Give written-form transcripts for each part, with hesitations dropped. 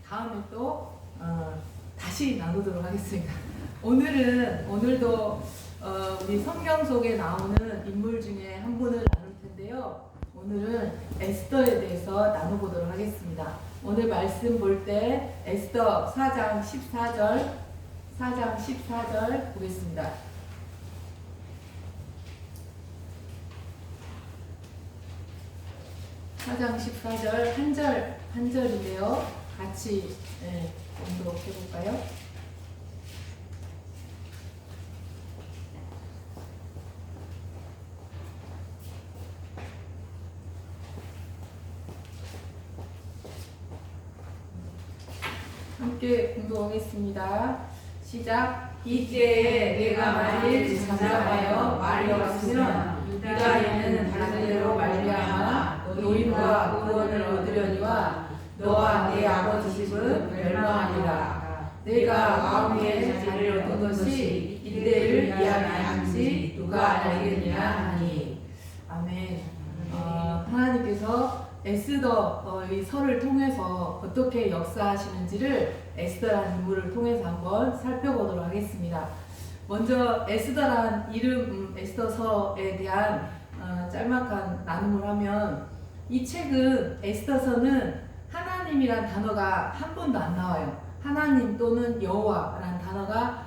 다음에 또 다시 나누도록 하겠습니다. 오늘도 우리 성경 속에 나오는 인물 중에 한 분을 나눌 텐데요. 오늘은 에스더에 대해서 나눠보도록 하겠습니다. 오늘 말씀 볼 때 에스더 4장 14절 보겠습니다. 4장 14절 한 절인데요. 같이 공독해 볼까요? 함께 공독하겠습니다. 시작. 이때에 내가 만일 잠잠하여 말이 없으면 유다인은 다른 데로 말미암아 노임과 구원을 얻으려니와 너와 내 아버지 집은 멸망하리라. 내가 왕위의 자리를 얻은 것이 이때를 위함이한지 누가 알겠느냐 하니. 아멘. 하나님께서 에스더 이 설을 통해서 어떻게 역사하시는지를 에스더라는 인물을 통해서 한번 살펴보도록 하겠습니다. 먼저 에스더란 이름, 에스더서에 대한 짤막한 나눔을 하면, 이 책은 에스더서는 하나님이란 단어가 한 번도 안 나와요. 하나님 또는 여호와라는 단어가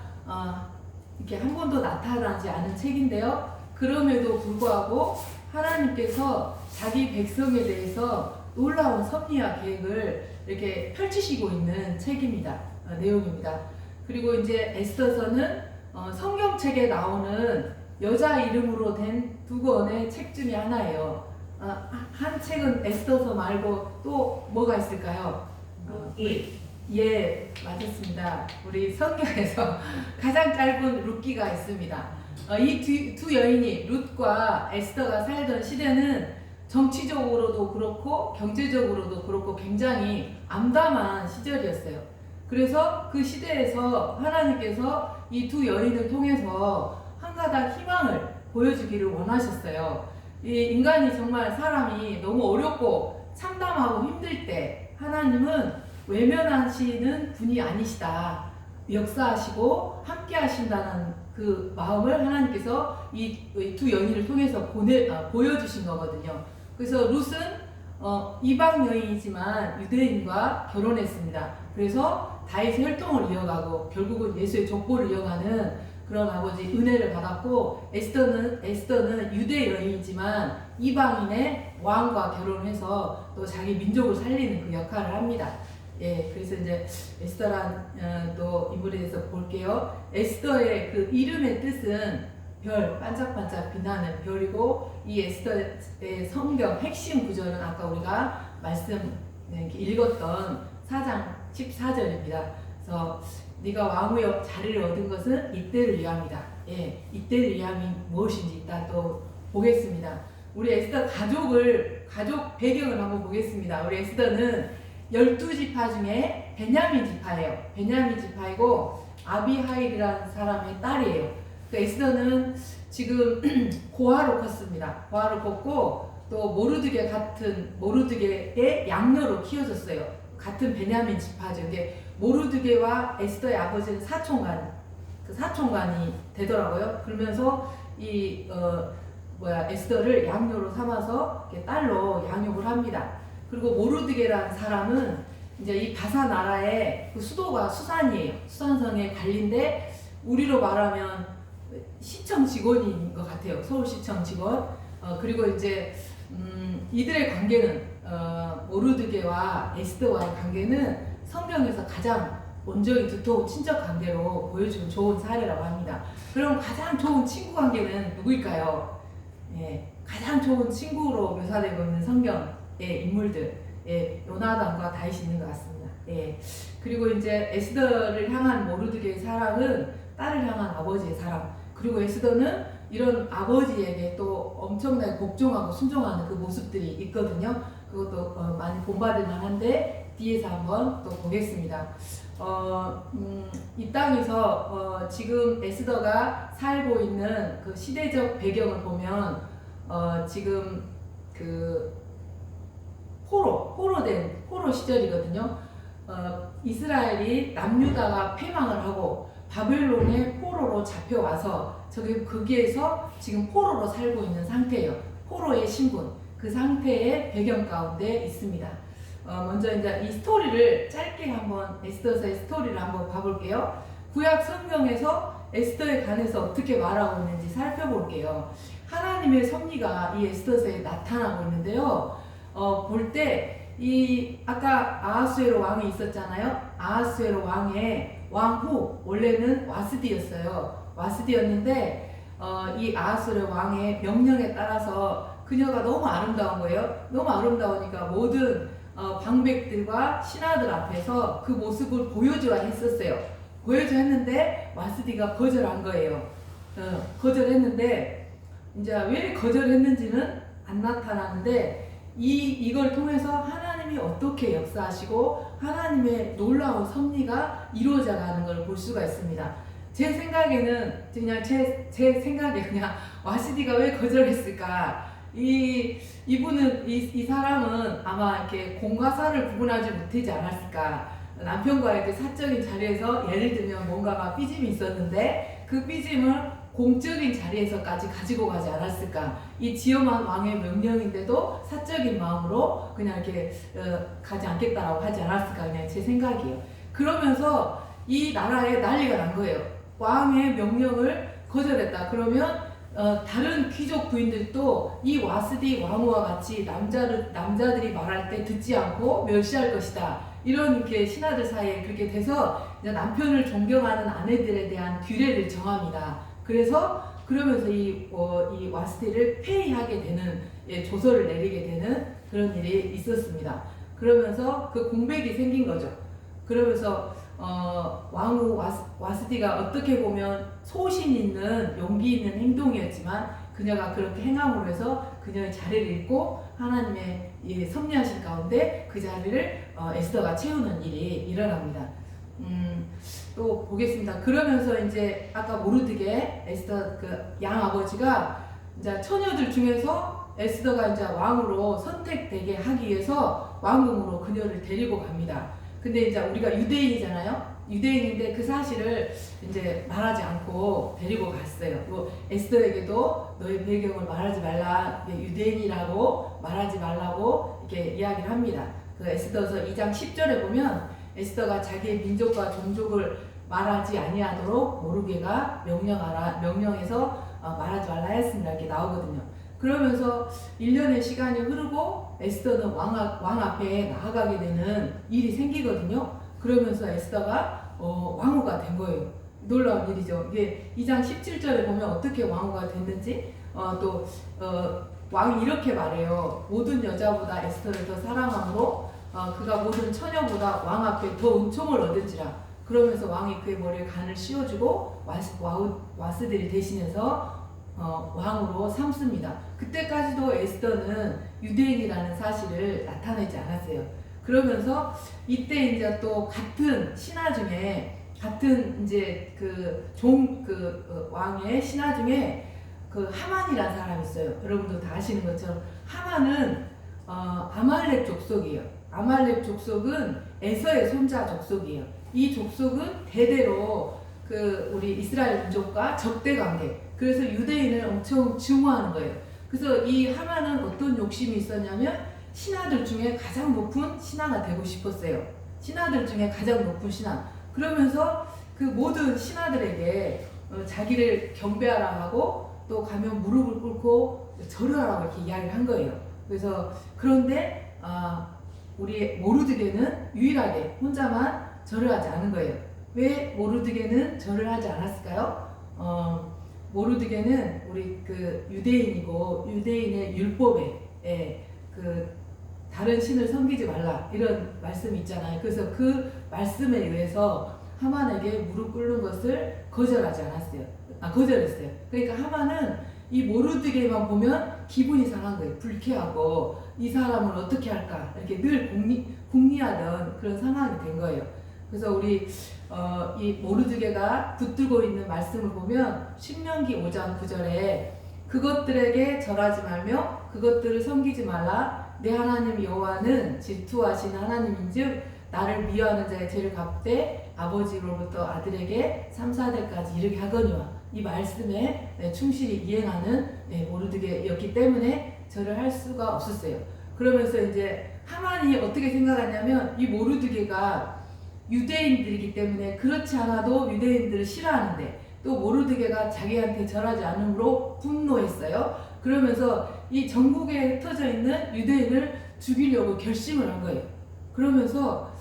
이렇게 한 번도 나타나지 않은 책인데요. 그럼에도 불구하고 하나님께서 자기 백성에 대해서 놀라운 섭리와 계획을 이렇게 펼치시고 있는 책입니다. 내용입니다. 그리고 이제 에스더서는 성경책에 나오는 여자 이름으로 된 두 권의 책 중에 하나예요. 한 책은 에스더서 말고 또 뭐가 있을까요? 예, 맞았습니다. 우리 성경에서 가장 짧은 룻기가 있습니다. 이 두 여인이 룻과 에스더가 살던 시대는 정치적으로도 그렇고 경제적으로도 그렇고 굉장히 암담한 시절이었어요. 그래서 그 시대에서 하나님께서 이 두 여인을 통해서 한 가닥 희망을 보여주기를 원하셨어요. 이 인간이 정말 사람이 너무 어렵고 참담하고 힘들 때 하나님은 외면하시는 분이 아니시다. 역사하시고 함께 하신다는 그 마음을 하나님께서 이 두 여인을 통해서 보여주신 거거든요. 그래서 룻은 이방 여인이지만 유대인과 결혼했습니다. 그래서 다윗의 혈통을 이어가고 결국은 예수의 족보를 이어가는 그런 아버지 은혜를 받았고, 에스더는 유대 여인이지만 이방인의 왕과 결혼해서 또 자기 민족을 살리는 그 역할을 합니다. 예, 그래서 이제 에스더란 또 인물에 대해서 볼게요. 에스더의 그 이름의 뜻은 별, 반짝반짝 빛나는 별이고, 이 에스더의 성경 핵심 구절은 아까 우리가 읽었던 4장 14절입니다. 그래서 네가 왕후의 자리를 얻은 것은 이때를 위함이다. 예, 이때를 위함이 무엇인지 이따 또 보겠습니다. 우리 에스더 가족 배경을 한번 보겠습니다. 우리 에스더는 12지파 중에 베냐민 지파예요. 베냐민 지파이고 아비하일이라는 사람의 딸이에요. 그 에스더는 지금 고아로 컸습니다. 고아로 컸고 또 모르드게의 양녀로 키워졌어요. 같은 베냐민 지파죠. 근데 모르드게와 에스더의 아버지는 사촌간이 되더라고요. 그러면서 에스더를 양녀로 삼아서 딸로 양육을 합니다. 그리고 모르드게라는 사람은 이제 이 바사 나라의 그 수도가 수산이에요. 수산성의 관리인데 우리로 말하면 시청 직원인 것 같아요. 서울시청 직원. 그리고 이제 이들의 관계는 모르드게와 에스더와의 관계는 성경에서 가장 온전히 두터운 친척 관계로 보여주는 좋은 사례라고 합니다. 그럼 가장 좋은 친구 관계는 누구일까요? 예, 가장 좋은 친구로 묘사되고 있는 성경의 인물들, 예, 요나단과 다윗이 있는 것 같습니다. 예, 그리고 이제 에스더를 향한 모르드게의 사랑은 딸을 향한 아버지의 사랑, 그리고 에스더는 이런 아버지에게 또 엄청나게 복종하고 순종하는 그 모습들이 있거든요. 그것도 많이 본받을 만한데 뒤에서 한번 또 보겠습니다. 이 땅에서 지금 에스더가 살고 있는 그 시대적 배경을 보면 지금 그 포로 시절이거든요. 이스라엘이 남유다가 패망을 하고 바벨론의 포로로 잡혀와서 거기에서 지금 포로로 살고 있는 상태예요. 포로의 신분, 그 상태의 배경 가운데 있습니다. 먼저 이제 이 스토리를 짧게 한번 에스더서의 스토리를 한번 봐볼게요. 구약 성경에서 에스더에 관해서 어떻게 말하고 있는지 살펴볼게요. 하나님의 섭리가 이 에스더서에 나타나고 있는데요. 볼 때 이 아까 아하수에로 왕이 있었잖아요. 아하수에로 왕의 왕후 원래는 와스디였어요. 와스디였는데 이 아하수에로 왕의 명령에 따라서 그녀가 너무 아름다운 거예요. 너무 아름다우니까 모든 방백들과 신하들 앞에서 그 모습을 보여줘야 했었어요. 보여줘야 했는데 와스디가 거절한 거예요. 거절했는데 이제 왜 거절했는지는 안 나타나는데 이걸 통해서 하나님이 어떻게 역사하시고 하나님의 놀라운 섭리가 이루어져가는 걸 볼 수가 있습니다. 제 생각에는 그냥 제 생각에 그냥 와스디가 왜 거절했을까? 이분은 이 사람은 아마 이렇게 공과 사를 구분하지 못하지 않았을까? 남편과의 이렇게 사적인 자리에서 예를 들면 뭔가가 삐짐이 있었는데 그 삐짐을 공적인 자리에서까지 가지고 가지 않았을까? 이 지엄한 왕의 명령인데도 사적인 마음으로 그냥 이렇게 가지 않겠다라고 하지 않았을까? 그냥 제 생각이에요. 그러면서 이 나라에 난리가 난 거예요. 왕의 명령을 거절했다. 그러면 다른 귀족 부인들도 이 와스디 왕후와 같이 남자들이 말할 때 듣지 않고 멸시할 것이다. 이런 이렇게 신하들 사이에 그렇게 돼서 이제 남편을 존경하는 아내들에 대한 규례를 정합니다. 그러면서 이 와스디를 폐위하게 되는 조서를 내리게 되는 그런 일이 있었습니다. 그러면서 그 공백이 생긴 거죠. 그러면서 왕후 와스디가 어떻게 보면 소신 있는 용기 있는 행동이었지만 그녀가 그렇게 행함으로 해서 그녀의 자리를 잃고 하나님의 섭리하신 가운데 그 자리를 에스더가 채우는 일이 일어납니다. 또 보겠습니다. 그러면서 이제 아까 모르드게 에스더 그 양아버지가 이제 처녀들 중에서 에스더가 이제 왕으로 선택되게 하기 위해서 왕궁으로 그녀를 데리고 갑니다. 근데 이제 우리가 유대인이잖아요. 유대인인데 그 사실을 이제 말하지 않고 데리고 갔어요. 뭐 에스더에게도 너의 배경을 말하지 말라, 유대인이라고 말하지 말라고 이렇게 이야기를 합니다. 그 에스더서 2장 10절에 보면 에스더가 자기의 민족과 종족을 말하지 아니하도록 모르게가 명령해서 말하지 말라 했습니다. 이렇게 나오거든요. 그러면서 1년의 시간이 흐르고 에스더는 왕 앞에 나아가게 되는 일이 생기거든요. 그러면서 에스더가 왕후가 된 거예요. 놀라운 일이죠. 이게 2장 17절에 보면 어떻게 왕후가 됐는지 왕이 이렇게 말해요. 모든 여자보다 에스더를 더 사랑함으로 그가 모든 처녀보다 왕 앞에 더 은총을 얻은지라. 그러면서 왕이 그의 머리에 간을 씌워주고 와스들이 대신해서 왕으로 삼습니다. 그때까지도 에스더는 유대인이라는 사실을 나타내지 않았어요. 그러면서 이때 이제 또 같은 신하 중에 같은 이제 왕의 신하 중에 그 하만이라는 사람이 있어요. 여러분도 다 아시는 것처럼 하만은 아말렉 족속이에요. 아말렉 족속은 에서의 손자 족속이에요. 이 족속은 대대로 우리 이스라엘 민족과 적대 관계. 그래서 유대인을 엄청 증오하는 거예요. 그래서 이 하만은 어떤 욕심이 있었냐면 신하들 중에 가장 높은 신하가 되고 싶었어요. 신하들 중에 가장 높은 신하. 그러면서 그 모든 신하들에게 자기를 경배하라 하고 또 가면 무릎을 꿇고 절하라고 이렇게 이야기를 한 거예요. 그래서 그런데 우리 모르드게는 유일하게 혼자만 절을 하지 않은 거예요. 왜 모르드게는 절을 하지 않았을까요? 모르드게는 우리 유대인이고 유대인의 율법에 다른 신을 섬기지 말라 이런 말씀이 있잖아요. 그래서 그 말씀에 의해서 하만에게 무릎 꿇는 것을 거절했어요. 그러니까 하만은 이 모르드게만 보면 기분이 상한 거예요. 불쾌하고 이 사람을 어떻게 할까 이렇게 늘 궁리하던 그런 상황이 된 거예요. 그래서 우리 이 모르드게가 붙들고 있는 말씀을 보면 신명기 5장 9절에 그것들에게 절하지 말며 그것들을 섬기지 말라 내 하나님 여호와는 질투하신 하나님인즉 나를 미워하는 자의 죄를 갚되 아버지로부터 아들에게 3, 4대까지 이르게 하거니와 이 말씀에 충실히 이행하는 모르드게였기 때문에 절을 할 수가 없었어요. 그러면서 이제 하만이 어떻게 생각하냐면 이 모르드게가 유대인들이기 때문에 그렇지 않아도 유대인들을 싫어하는데 또 모르드게가 자기한테 절하지 않으므로 분노했어요. 그러면서 이 전국에 흩어져 있는 유대인을 죽이려고 결심을 한 거예요. 그러면서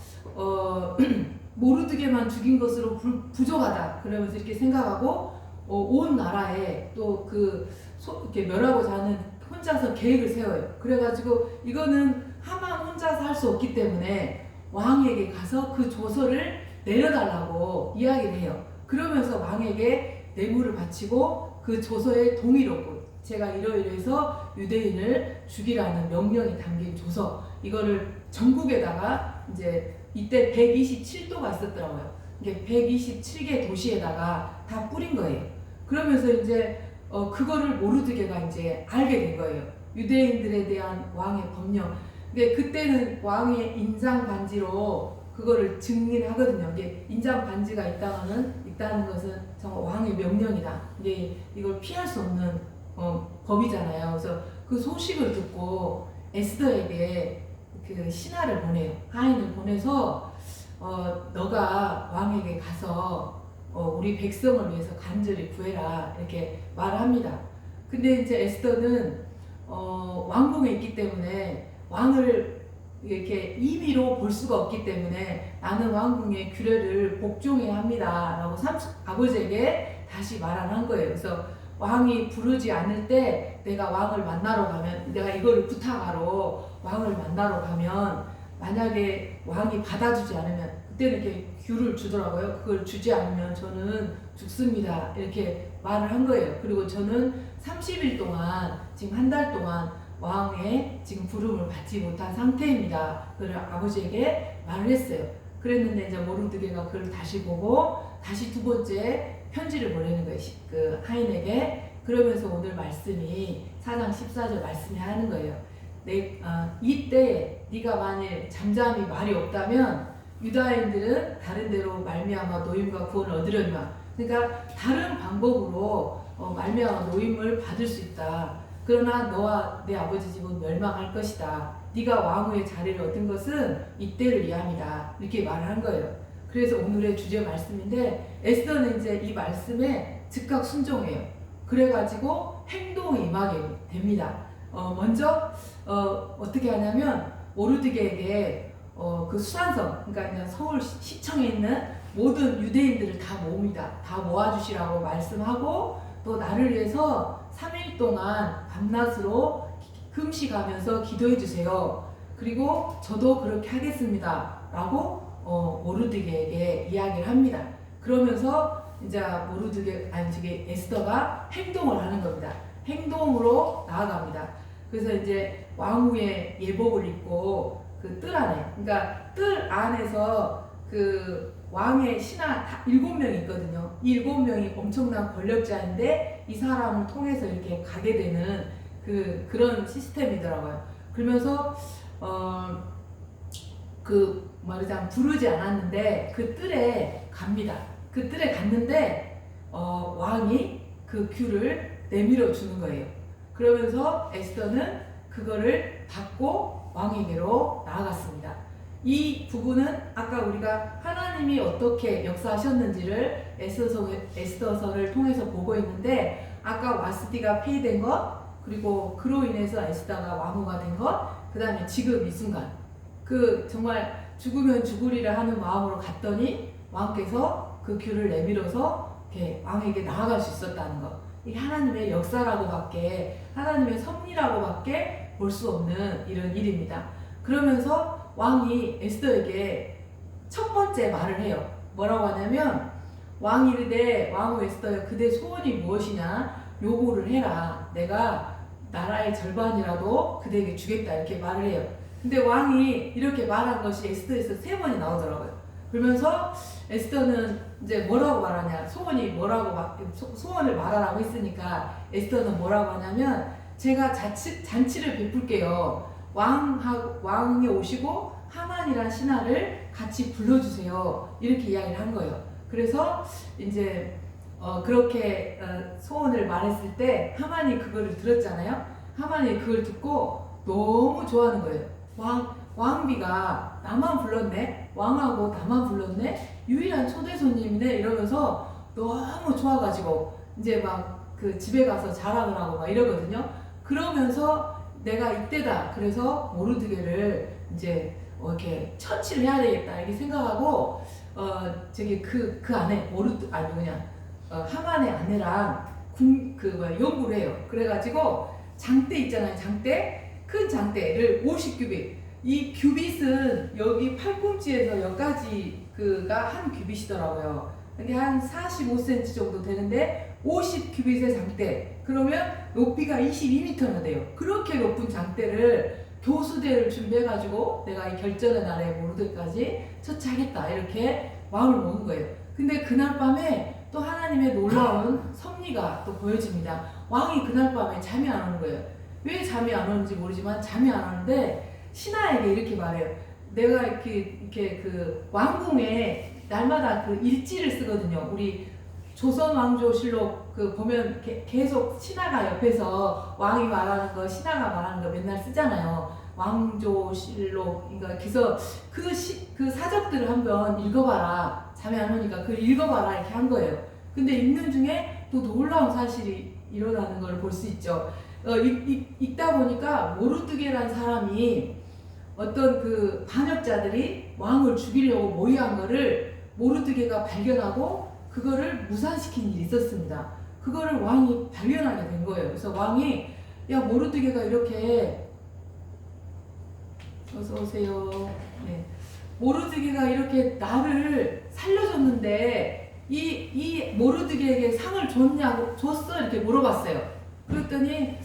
모르드게만 죽인 것으로 부족하다. 그러면서 이렇게 생각하고 온 나라에 또 이렇게 멸하고자 하는 혼자서 계획을 세워요. 그래가지고 이거는 하만 혼자서 할 수 없기 때문에 왕에게 가서 그 조서를 내려달라고 이야기를 해요. 그러면서 왕에게 뇌물을 바치고 그 조서에 동의를 얻고 제가 이러이러해서 유대인을 죽이라는 명령이 담긴 조서 이거를 전국에다가 이제 이때 127도가 있었더라고요. 이게 127개 도시에다가 다 뿌린 거예요. 그러면서 이제 그거를 모르드게가 이제 알게 된 거예요. 유대인들에 대한 왕의 법령. 근데 그때는 왕의 인장 반지로 그거를 증인하거든요. 이게 인장 반지가 있다는 것은 정말 왕의 명령이다. 이게 이걸 피할 수 없는 법이잖아요. 그래서 그 소식을 듣고 에스더에게 그 신하를 보내요. 하인을 보내서 너가 왕에게 가서 우리 백성을 위해서 간절히 구해라 이렇게 말을 합니다. 근데 이제 에스더는 왕궁에 있기 때문에 왕을 이렇게 임의로 볼 수가 없기 때문에 나는 왕궁의 규례를 복종해야 합니다 라고 아버지에게 다시 말을 한 거예요. 그래서 왕이 부르지 않을 때 내가 왕을 만나러 가면 내가 이거를 부탁하러 왕을 만나러 가면 만약에 왕이 받아주지 않으면 그때는 이렇게 규를 주더라고요. 그걸 주지 않으면 저는 죽습니다 이렇게 말을 한 거예요. 그리고 저는 30일 동안 지금 한 달 동안 왕의 지금 부름을 받지 못한 상태입니다. 그걸 아버지에게 말을 했어요. 그랬는데 이제 모르드게가 그걸 다시 보고 다시 두 번째 편지를 보내는 거예요. 그 하인에게. 그러면서 오늘 말씀이 4장 14절 말씀이 하는 거예요. 이때 네가 만일 잠잠히 말이 없다면 유다인들은 다른 데로 말미암아 노임과 구원을 얻으려니와. 그러니까 다른 방법으로 말미암아 노임을 받을 수 있다. 그러나 너와 내 아버지 집은 멸망할 것이다. 네가 왕후의 자리를 얻은 것은 이때를 위함이다. 이렇게 말을 한 거예요. 그래서 오늘의 주제 말씀인데 에스더는 이제 이 말씀에 즉각 순종해요. 그래가지고 행동에 임하게 됩니다. 먼저 어떻게 하냐면 모르드게에게 그 수산성, 그러니까 그냥 서울 시청에 있는 모든 유대인들을 다 모읍니다. 다 모아주시라고 말씀하고 또 나를 위해서 3일 동안 밤낮으로 금식하면서 기도해 주세요. 그리고 저도 그렇게 하겠습니다. 라고 모르드게에게 이야기를 합니다. 그러면서 이제 에스더가 행동을 하는 겁니다. 행동으로 나아갑니다. 그래서 이제 왕후의 예복을 입고 그 뜰 안에, 그러니까 뜰 안에서 그 왕의 신하 7명이 있거든요. 이 7명이 엄청난 권력자인데 이 사람을 통해서 이렇게 가게 되는 그런 시스템이더라고요. 그러면서 말하자면 부르지 않았는데 그 뜰에 갑니다. 그 뜰에 갔는데 왕이 그 귤을 내밀어 주는 거예요. 그러면서 에스더는 그거를 받고 왕에게로 나아갔습니다. 이 부분은 아까 우리가 하나님이 어떻게 역사하셨는지를 에스더서를 통해서 보고 있는데 아까 와스디가 폐위된 것 그리고 그로 인해서 에스더가 왕후가 된 것 그 다음에 지금 이 순간 정말 죽으면 죽으리라 하는 마음으로 갔더니 왕께서 그 귤을 내밀어서 이렇게 왕에게 나아갈 수 있었다는 것. 이게 하나님의 역사라고밖에 하나님의 섭리라고밖에 볼 수 없는 이런 일입니다. 그러면서 왕이 에스더에게 첫 번째 말을 해요. 뭐라고 하냐면 왕이 이르되 왕후 에스더여 그대 소원이 무엇이냐 요구를 해라. 내가 나라의 절반이라도 그대에게 주겠다 이렇게 말을 해요. 근데 왕이 이렇게 말한 것이 에스더에서 3번이 나오더라고요. 그러면서 에스더는 이제 뭐라고 말하냐 소원을 말하라고 했으니까 에스더는 뭐라고 하냐면 제가 잔치를 베풀게요. 왕이 오시고 하만이란 신하를 같이 불러주세요. 이렇게 이야기를 한 거예요. 그래서 이제 그렇게 소원을 말했을 때 하만이 그거를 들었잖아요. 하만이 그걸 듣고 너무 좋아하는 거예요. 왕비가 나만 불렀네? 왕하고 나만 불렀네? 유일한 초대 손님이네? 이러면서 너무 좋아가지고 이제 막 그 집에 가서 자랑을 하고 막 이러거든요. 그러면서 내가 이때다. 그래서 모르드게를 이제 이렇게 처치를 해야 되겠다. 이렇게 생각하고 저기 그 안에 하만의 아내랑 연구를 해요. 그래가지고 장대 있잖아요. 큰 장대를 50규빗. 이 규빗은 여기 팔꿈치에서 여기까지가 한 규빗이더라고요. 이게 한 45cm 정도 되는데 50규빗의 장대. 그러면 높이가 22m나 돼요. 그렇게 높은 장대를 교수대를 준비해가지고 내가 이 결전의 날에 모르드게까지 처치하겠다. 이렇게 마음을 먹은 거예요. 근데 그날 밤에 또 하나님의 놀라운 섭리가 또 보여집니다. 왕이 그날 밤에 잠이 안 오는 거예요. 왜 잠이 안 오는지 모르지만 잠이 안 오는데 신하에게 이렇게 말해요. 내가 이렇게 그 왕궁에 날마다 그 일지를 쓰거든요. 우리 조선 왕조실록 그 보면 계속 신하가 옆에서 왕이 말하는 거, 신하가 말하는 거 맨날 쓰잖아요. 왕조실록. 그러니까 그래서 그 사적들을 한번 읽어봐라. 잠이 안 오니까 그걸 읽어봐라 이렇게 한 거예요. 근데 읽는 중에 또 놀라운 사실이 일어나는 걸 볼 수 있죠. 읽다 보니까 모르드게라는 사람이 어떤 그 반역자들이 왕을 죽이려고 모의한 거를 모르드게가 발견하고 그거를 무산시킨 일이 있었습니다. 그거를 왕이 발견하게 된 거예요. 그래서 왕이 야 모르드게가 이렇게 어서 오세요. 네. 모르드게가 이렇게 나를 살려줬는데 이 모르드게에게 상을 줬어? 이렇게 물어봤어요. 그랬더니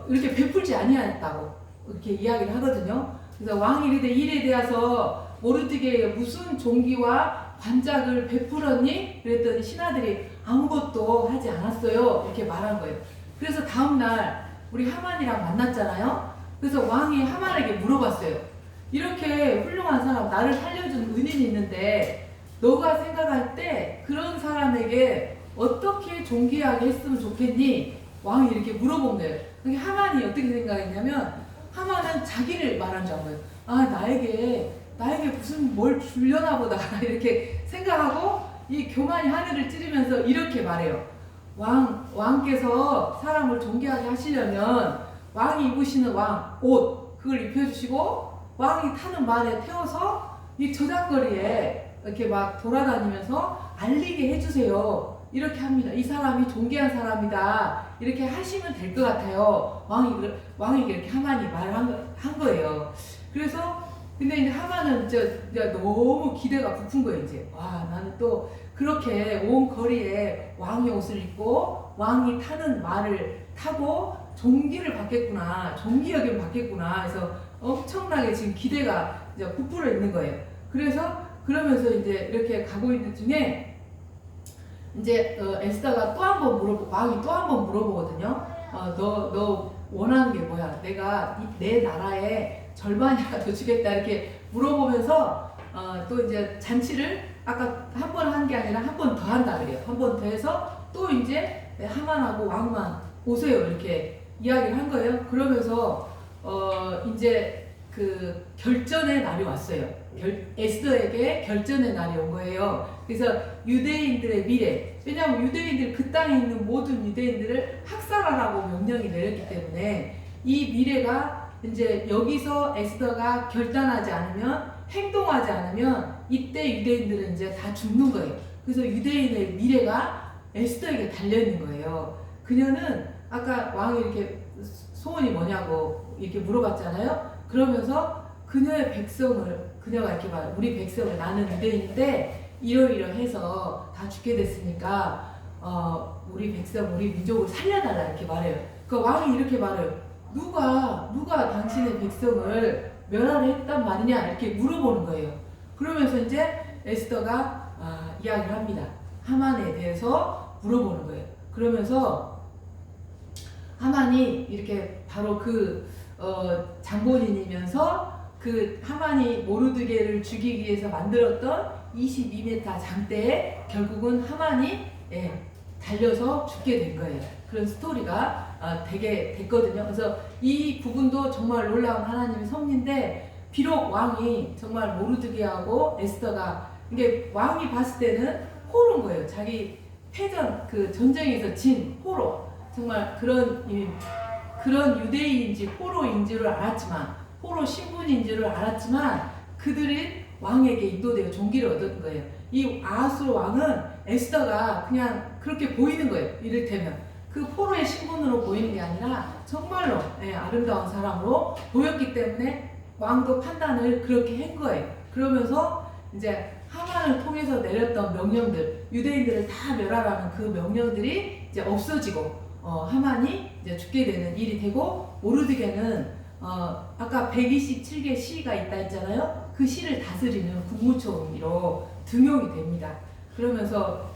이렇게 베풀지 아니했다고 이렇게 이야기를 하거든요. 그래서 왕이 이르되 일에 대해서 모르드게에게 무슨 종기와 관작을 베풀었니? 그랬더니 신하들이 아무것도 하지 않았어요. 이렇게 말한 거예요. 그래서 다음날 우리 하만이랑 만났잖아요. 그래서 왕이 하만에게 물어봤어요. 이렇게 훌륭한 사람, 나를 살려준 은인이 있는데 너가 생각할 때 그런 사람에게 어떻게 존귀하게 했으면 좋겠니? 왕이 이렇게 물어본 거예요. 그러니까 하만이 어떻게 생각했냐면 하만은 자기를 말한 줄 알아요. 나에게 무슨 뭘 주려나 보다 이렇게 생각하고 이 교만이 하늘을 찌르면서 이렇게 말해요. 왕께서 사람을 존귀하게 하시려면 왕이 입으시는 옷 그걸 입혀주시고 왕이 타는 말에 태워서 이 저작거리에 이렇게 막 돌아다니면서 알리게 해주세요. 이렇게 합니다. 이 사람이 존귀한 사람이다. 이렇게 하시면 될 것 같아요. 왕에게 이렇게 하만이 말을 한 거예요. 그래서 근데 이제 하만은 이제 너무 기대가 부푼 거예요. 이제 나는 또 그렇게 온 거리에 왕의 옷을 입고 왕이 타는 말을 타고 존귀를 받겠구나, 존귀 여김을 받겠구나. 그래서 엄청나게 지금 기대가 이제 부풀어 있는 거예요. 그러면서 이제 이렇게 가고 있는 중에 이제 에스더가 왕이 또 한 번 물어보거든요. 너 원하는 게 뭐야? 내가 내 나라에 절반이라도 주겠다 이렇게 물어보면서 또 이제 잔치를 아까 한 번 한 게 아니라 한 번 더 한다 그래요. 한 번 더 해서 또 이제 하만하고 왕만 오세요 이렇게 이야기를 한 거예요. 그러면서 이제 그 결전의 날이 왔어요. 에스더에게 결전의 날이 온 거예요. 그래서 유대인들의 미래, 왜냐하면 유대인들 그 땅에 있는 모든 유대인들을 학살하라고 명령이 내렸기 때문에 이 미래가 이제 여기서 에스더가 결단하지 않으면, 행동하지 않으면 이때 유대인들은 이제 다 죽는 거예요. 그래서 유대인의 미래가 에스더에게 달려있는 거예요. 그녀는 아까 왕이 이렇게 소원이 뭐냐고 이렇게 물어봤잖아요. 그러면서 그녀의 백성을, 그녀가 이렇게 말해요. 우리 백성을, 나는 유대인인데 이러이러해서 다 죽게 됐으니까 우리 백성, 우리 민족을 살려달라 이렇게 말해요. 그 왕이 이렇게 말해요. 누가 당신의 백성을 멸하려 했단 말이냐 이렇게 물어보는 거예요. 그러면서 이제 에스더가 이야기를 합니다. 하만에 대해서 물어보는 거예요. 그러면서 하만이 이렇게 바로 장본인이면서 그 하만이 모르드게를 죽이기 위해서 만들었던 22m 장대에 결국은 하만이 달려서 죽게 된 거예요. 그런 스토리가 되게 됐거든요. 그래서 이 부분도 정말 놀라운 하나님의 섭리인데, 비록 왕이 정말 모르드게하고 에스더가, 이게 왕이 봤을 때는 포로인 거예요. 자기 패전 그 전쟁에서 진 포로, 정말 그런 유대인인지 포로인 줄을 알았지만, 포로 신분인 줄을 알았지만 그들이 왕에게 인도되어 존귀를 얻은 거예요. 이 아하수르 왕은 에스더가 그냥 그렇게 보이는 거예요. 이를테면 그 포로의 신분으로 보이는 게 아니라 정말로 아름다운 사람으로 보였기 때문에 왕도 판단을 그렇게 한 거예요. 그러면서 이제 하만을 통해서 내렸던 명령들, 유대인들을 다 멸하라는 그 명령들이 이제 없어지고 하만이 이제 죽게 되는 일이 되고, 모르드게는 아까 127개 시가 있다 했잖아요. 그 시를 다스리는 국무총리로 등용이 됩니다. 그러면서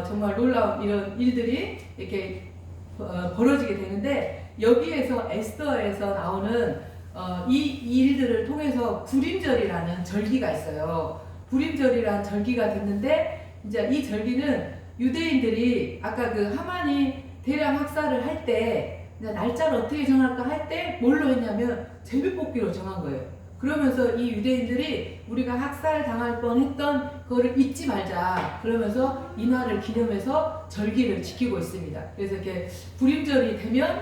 정말 놀라운 이런 일들이 이렇게 벌어지게 되는데, 여기에서 에스더에서 나오는 이 일들을 통해서 불임절이라는 절기가 있어요. 불임절이라는 절기가 됐는데, 이제 이 절기는 유대인들이 아까 그 하만이 대량 학살을 할 때 날짜를 어떻게 정할까 할 때 뭘로 했냐면 제비뽑기로 정한 거예요. 그러면서 이 유대인들이 우리가 학살 당할 뻔했던 그거를 잊지 말자, 그러면서 이날을 기념해서 절기를 지키고 있습니다. 그래서 이렇게 불임절이 되면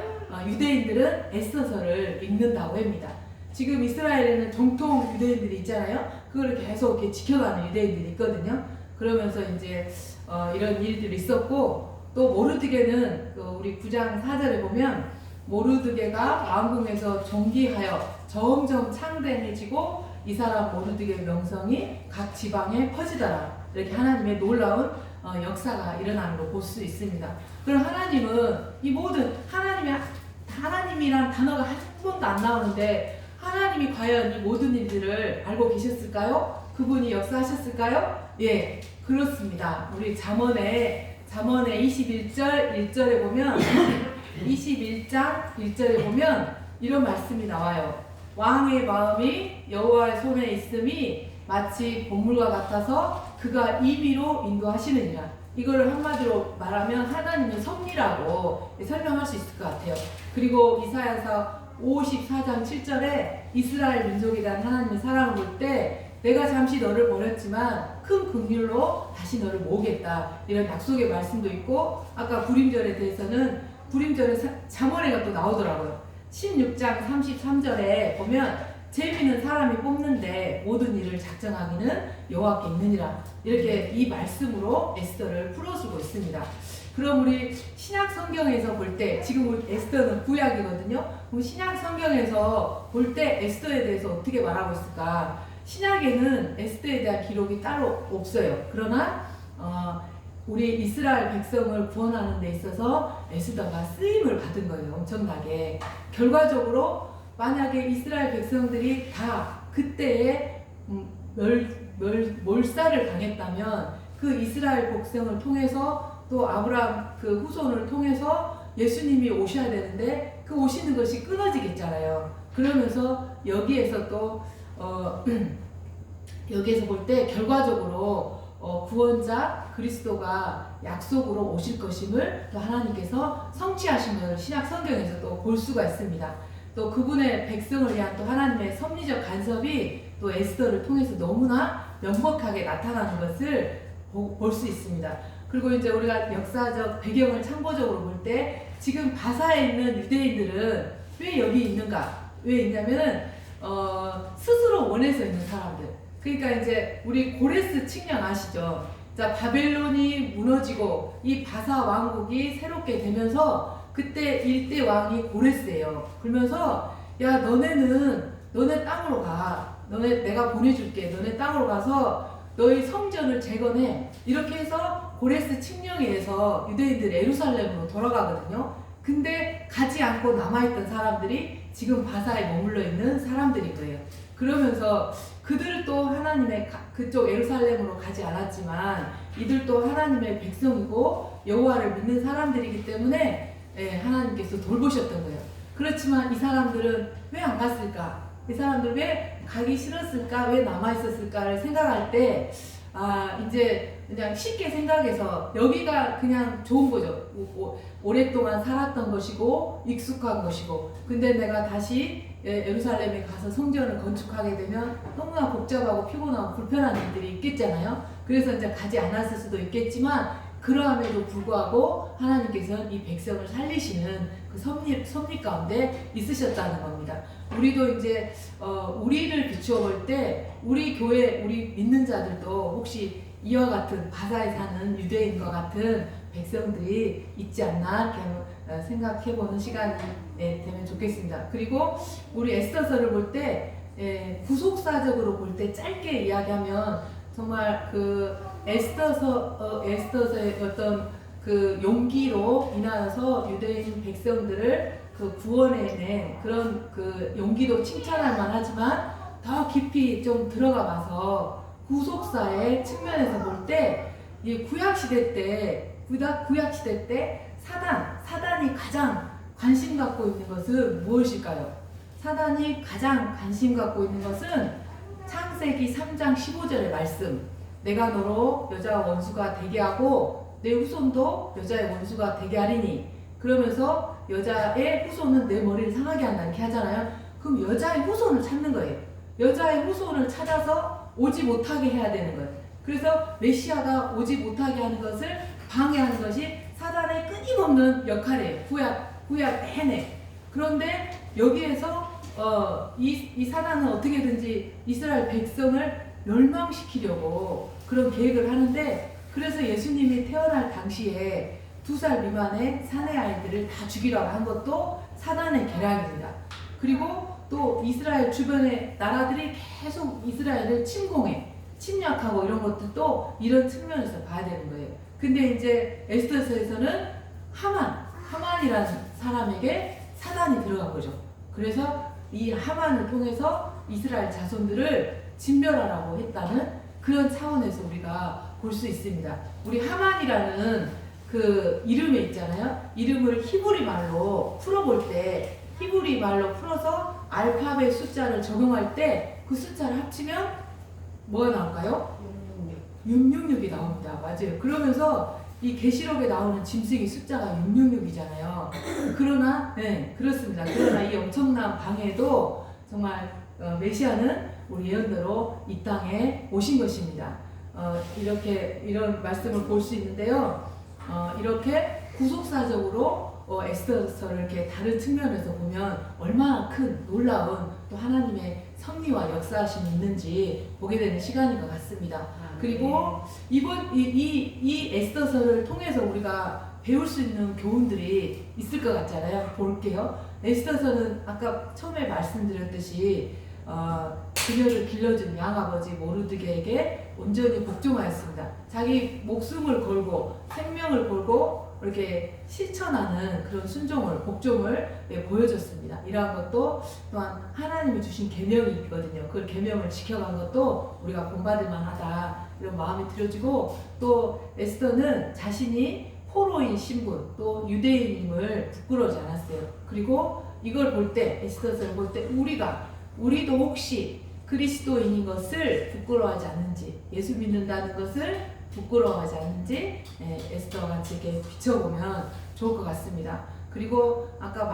유대인들은 에스더서를 읽는다고 합니다. 지금 이스라엘에는 정통 유대인들이 있잖아요. 그거를 계속 이렇게 지켜가는 유대인들이 있거든요. 그러면서 이제 이런 일들이 있었고, 또 모르드게는 우리 9장 4절에 보면 모르드게가 왕궁에서 존귀하여 점점 창대해지고 이 사람 모르드게의 명성이 각 지방에 퍼지더라. 이렇게 하나님의 놀라운 역사가 일어나는 걸 볼 수 있습니다. 그럼 하나님은 이 모든 하나님이란 단어가 한 번도 안 나오는데, 하나님이 과연 이 모든 일들을 알고 계셨을까요? 그분이 역사하셨을까요? 예, 그렇습니다. 우리 잠언의 21절 1절에 보면 21장 1절에 보면 이런 말씀이 나와요. 왕의 마음이 여호와의 손에 있음이 마치 본물과 같아서 그가 임의로 인도하시느니라. 이거를 한마디로 말하면 하나님의 섭리라고 설명할 수 있을 것 같아요. 그리고 이사야서 54장 7절에 이스라엘 민족에 대한 하나님의 사랑을 볼 때, 내가 잠시 너를 버렸지만 큰 긍휼로 다시 너를 모으겠다, 이런 약속의 말씀도 있고, 아까 불임절에 대해서는 불임절에 잠언에가 또 나오더라고요. 16장 33절에 보면 재미는 사람이 뽑는데 모든 일을 작정하기는 여호와께 있느니라, 이렇게 이 말씀으로 에스더를 풀어주고 있습니다. 그럼 우리 신약 성경에서 볼 때, 지금 우리 에스더는 구약이거든요. 그럼 신약 성경에서 볼 때 에스더에 대해서 어떻게 말하고 있을까? 신약에는 에스더에 대한 기록이 따로 없어요. 그러나 우리 이스라엘 백성을 구원하는 데 있어서 에스더가 쓰임을 받은 거예요. 엄청나게. 결과적으로 만약에 이스라엘 백성들이 다 그때에 몰살을 당했다면, 그 이스라엘 백성을 통해서 또 아브라함 그 후손을 통해서 예수님이 오셔야 되는데 그 오시는 것이 끊어지겠잖아요. 그러면서 여기에서 또 여기에서 볼 때 결과적으로 구원자 그리스도가 약속으로 오실 것임을 또 하나님께서 성취하신 것을 신약 성경에서 또 볼 수가 있습니다. 또 그분의 백성을 위한 또 하나님의 섭리적 간섭이 또 에스더를 통해서 너무나 명확하게 나타나는 것을 볼 수 있습니다. 그리고 이제 우리가 역사적 배경을 참고적으로 볼 때, 지금 바사에 있는 유대인들은 왜 여기 있는가? 왜 있냐면은 스스로 원해서 있는 사람들. 그러니까 이제 우리 고레스 칙령 아시죠? 자, 바벨론이 무너지고 이 바사 왕국이 새롭게 되면서 그때 일대 왕이 고레스예요. 그러면서 야, 너네 땅으로 가. 내가 보내줄게. 너네 땅으로 가서 너희 성전을 재건해. 이렇게 해서 고레스 칙령에 의해서 유대인들이 예루살렘으로 돌아가거든요. 근데 가지 않고 남아있던 사람들이 지금 바사에 머물러 있는 사람들인 거예요. 그러면서 그들도 하나님의 그쪽 예루살렘으로 가지 않았지만 이들도 하나님의 백성이고 여호와를 믿는 사람들이기 때문에 하나님께서 돌보셨던 거예요. 그렇지만 이 사람들은 왜 안 갔을까? 이 사람들 왜 가기 싫었을까? 왜 남아 있었을까를 생각할 때 이제 그냥 쉽게 생각해서 여기가 그냥 좋은 거죠. 오랫동안 살았던 것이고 익숙한 것이고, 근데 내가 다시 예루살렘에 가서 성전을 건축하게 되면 너무나 복잡하고 피곤하고 불편한 일들이 있겠잖아요. 그래서 이제 가지 않았을 수도 있겠지만, 그러함에도 불구하고 하나님께서는 이 백성을 살리시는 그 섭리 가운데 있으셨다는 겁니다. 우리도 이제 우리를 비추어 볼 때 우리 교회, 우리 믿는 자들도 혹시 이와 같은 바사에 사는 유대인과 같은 백성들이 있지 않나 이렇게 생각해보는 시간이 되면 좋겠습니다. 그리고 우리 에스더서를 볼 때 구속사적으로 볼 때 짧게 이야기하면 정말 그 에스더서의 어떤 그 용기로 인하여서 유대인 백성들을 그 구원해낸 그런 그 용기도 칭찬할 만하지만, 더 깊이 좀 들어가 봐서 구속사의 측면에서 볼 때 이 구약시대 때 사단이 가장 관심 갖고 있는 것은 무엇일까요? 사단이 가장 관심 갖고 있는 것은 창세기 3장 15절의 말씀, 내가 너로 여자와 원수가 되게 하고 내 후손도 여자의 원수가 되게 하리니, 그러면서 여자의 후손은 내 머리를 상하게 한다 이렇게 하잖아요. 그럼 여자의 후손을 찾는 거예요. 여자의 후손을 찾아서 오지 못하게 해야 되는 거예요. 그래서 메시아가 오지 못하게 하는 것을 방해하는 것이 사단의 끊임없는 역할이에요. 구약 내내. 그런데 여기에서 이 사단은 어떻게든지 이스라엘 백성을 멸망시키려고 그런 계획을 하는데, 그래서 예수님이 태어날 당시에 2살 미만의 사내 아이들을 다 죽이라고 한 것도 사단의 계략입니다. 그리고 또 이스라엘 주변의 나라들이 계속 이스라엘을 침략하고 이런 것들도 이런 측면에서 봐야 되는 거예요. 근데 이제 에스더서에서는 하만이라는 사람에게 사단이 들어간 거죠. 그래서 이 하만을 통해서 이스라엘 자손들을 진멸하라고 했다는 그런 차원에서 우리가 볼 수 있습니다. 우리 하만이라는 그 이름에 있잖아요. 이름을 히브리 말로 풀어볼 때, 히브리 말로 풀어서 알파벳 숫자를 적용할 때 그 숫자를 합치면 뭐가 나올까요? 666이 나옵니다. 맞아요. 그러면서 이 계시록에 나오는 짐승의 숫자가 666이잖아요. 그러나 그렇습니다. 그러나 이 엄청난 방해도 정말 메시아는 우리 예언대로 이 땅에 오신 것입니다. 이런 말씀을 볼 수 있는데요. 이렇게 구속사적으로 에스더서를 이렇게 다른 측면에서 보면 얼마나 큰 놀라운 또 하나님의 섭리와 역사하심이 있는지 보게 되는 시간인 것 같습니다. 그리고 이 에스더서를 통해서 우리가 배울 수 있는 교훈들이 있을 것 같잖아요. 볼게요. 에스더서는 아까 처음에 말씀드렸듯이 그녀를 길러준 양아버지 모르드게에게 온전히 복종하였습니다. 자기 목숨을 걸고 생명을 걸고 이렇게 실천하는 그런 복종을 보여줬습니다. 이러한 것도 또한 하나님이 주신 계명이 있거든요. 그 계명을 지켜간 것도 우리가 본받을 만하다 이런 마음이 들어지고, 또 에스더는 자신이 포로인 신분 또 유대인임을 부끄러워하지 않았어요. 그리고 이걸 볼 때, 에스더서를 볼 때 우리도 혹시 그리스도인인 것을 부끄러워하지 않는지, 예수 믿는다는 것을 부끄러워하지 않는지 에스더와 같이 이렇게 비춰보면 좋을 것 같습니다. 그리고 아까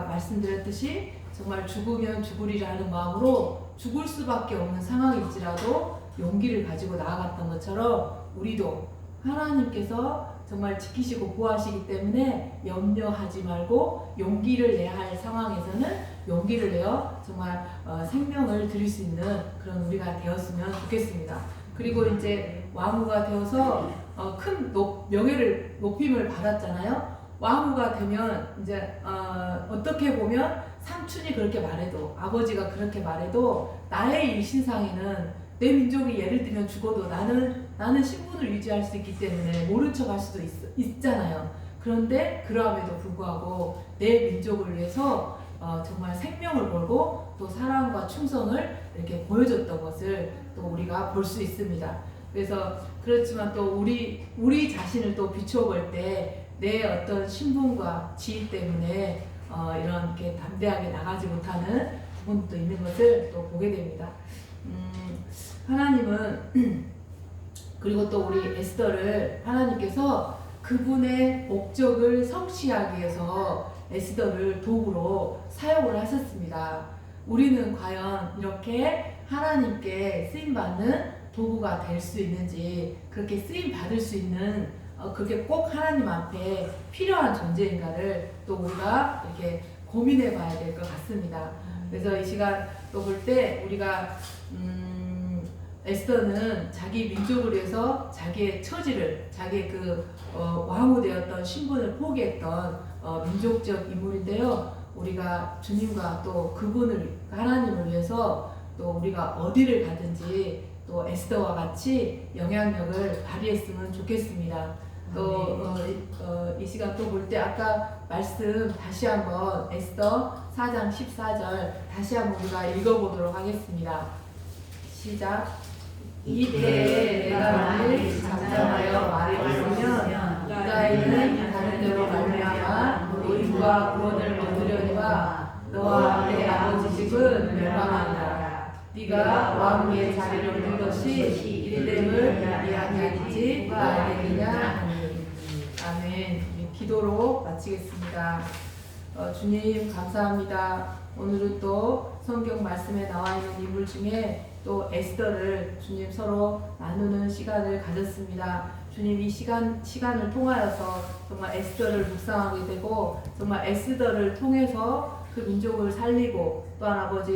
말씀드렸듯이 정말 죽으면 죽으리라 하는 마음으로 죽을 수밖에 없는 상황일지라도 용기를 가지고 나아갔던 것처럼 우리도 하나님께서 정말 지키시고 보호하시기 때문에 염려하지 말고 용기를 내야 할 상황에서는 용기를 내어 정말 생명을 드릴 수 있는 그런 우리가 되었으면 좋겠습니다. 그리고 이제 왕후가 되어서 큰 명예를 높임을 받았잖아요. 왕후가 되면 이제 어떻게 보면 삼촌이 그렇게 말해도, 아버지가 그렇게 말해도 나의 이 신상에는 내 민족이 예를 들면 죽어도 나는 신분을 유지할 수 있기 때문에 모른 척 할 수도 있잖아요. 그런데 그러함에도 불구하고 내 민족을 위해서 정말 생명을 걸고 또 사랑과 충성을 이렇게 보여줬던 것을 또 우리가 볼 수 있습니다. 그래서 그렇지만 또 우리 자신을 또 비추어 볼 때 내 어떤 신분과 지위 때문에 이렇게 담대하게 나가지 못하는 부분도 있는 것을 또 보게 됩니다. 하나님은 그리고 또 우리 에스더를 하나님께서 그분의 목적을 성취하기 위해서 에스더를 도구로 사용을 하셨습니다. 우리는 과연 이렇게 하나님께 쓰임받는 도구가 될 수 있는지, 그렇게 쓰임받을 수 있는 그게 꼭 하나님 앞에 필요한 존재인가를 또 우리가 이렇게 고민해 봐야 될 것 같습니다. 그래서 이 시간 또 볼 때 우리가 에스더는 자기 민족을 위해서 자기의 처지를, 자기의 왕후 되었던 신분을 포기했던 민족적 인물인데요. 우리가 주님과 또 그분을, 하나님을 위해서 또 우리가 어디를 가든지 또 에스더와 같이 영향력을 발휘했으면 좋겠습니다. 또 이 시간 또 볼 때 아까 말씀 다시 한번 에스더 4장 14절 다시 한번 우리가 읽어보도록 하겠습니다. 시작. 이때 내가 만일 잠잠하여 말했으면 유다인은 다른 데로 말미암아 노임과 구원을 얻으려니와 너와 내 아버지 집은 멸망한다. 네가 왕위의 자리를 얻는 것이 이름을 이야기하지 말겠느냐. 아멘. 기도로 마치겠습니다. 주님 감사합니다. 오늘은 또 성경 말씀에 나와 있는 인물 중에 또 에스더를 주님 서로 나누는 시간을 가졌습니다. 주님 이 시간을 통하여서 정말 에스더를 묵상하게 되고 정말 에스더를 통해서 그 민족을 살리고 또한 아버지